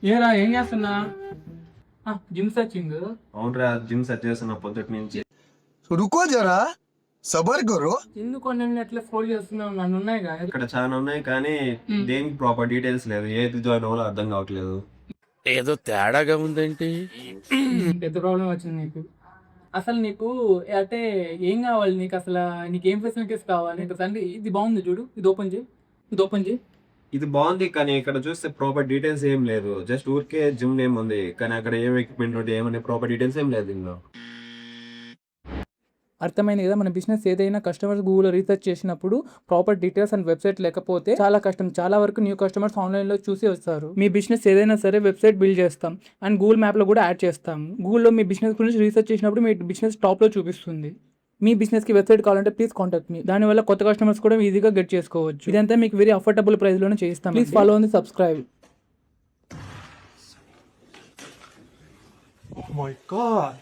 ఏరా ఏం చేస్తున్నా? Gym searching. అవునరా, జిమ్ సెట్ చేస్తున్నా పొద్దుటి నుంచి. रुको जरा सबर करो. ఎందుకు నేను ఎట్లా స్క్రోల్ చేస్తున్నావు? నన్ను ఉన్నాయి కదా ఇక్కడ చాలా ఉన్నాయి కానీ దేనికి ప్రాపర్ డీటెయిల్స్ లేదు. ఏది జాయిన్ అవ్వాలో అర్థం కావట్లేదు. ఏదో తేడాగా ఉందేంటి? పెద్ద ప్రాబ్లం వచ్చింది నీకు. అసలు నీకు అంటే ఏం కావాలి నీకు? అసలు నీకు ఏం ఫెసిలిటీస్ కావాలి? అంటే ఇది బాగుంది చూడు, ఇది ఓపెన్ చేయి, ఇది ఓపెన్ చేయి. ఇది బాగుంది కానీ ఇక్కడ చూస్తే ప్రాపర్ డీటెయిల్స్ ఏం లేదు. జస్ట్ ఊరికే జిమ్ నేమ్ ఉంది కానీ అక్కడ ఏం ఎక్విప్మెంట్ ఉంటే ఏమనే ప్రాపర్ డీటెయిల్స్ ఏం లేదు ఇందులో. అర్థమైంది కదా? మన బిజినెస్ ఏదైనా కస్టమర్స్ గూగుల్లో రీసెర్చ్ చేసినప్పుడు ప్రాపర్ డీటెయిల్స్ అండ్ వెబ్సైట్ లేకపోతే చాలా కష్టం. చాలా వరకు న్యూ కస్టమర్స్ ఆన్లైన్లో చూసి వస్తారు. మీ బిజినెస్ ఏదైనా సరే వెబ్సైట్ బిల్డ్ చేస్తాం అండ్ గూగుల్ మ్యాప్లో కూడా యాడ్ చేస్తాం. గూగుల్లో మీ బిజినెస్ గురించి రీసెర్చ్ చేసినప్పుడు మీ బిజినెస్ టాప్లో చూపిస్తుంది. మీ బిజినెస్కి వెబ్సైట్ కావాలంటే ప్లీజ్ కాంటాక్ట్ మీ. దానివల్ల కొత్త కస్టమర్స్ కూడా ఈజీగా గెట్ చేసుకోవచ్చు. ఇదంతా మీకు వెరీ అఫోర్డబుల్ ప్రైస్లోనే చేస్తాం. Please follow and subscribe. Oh my god.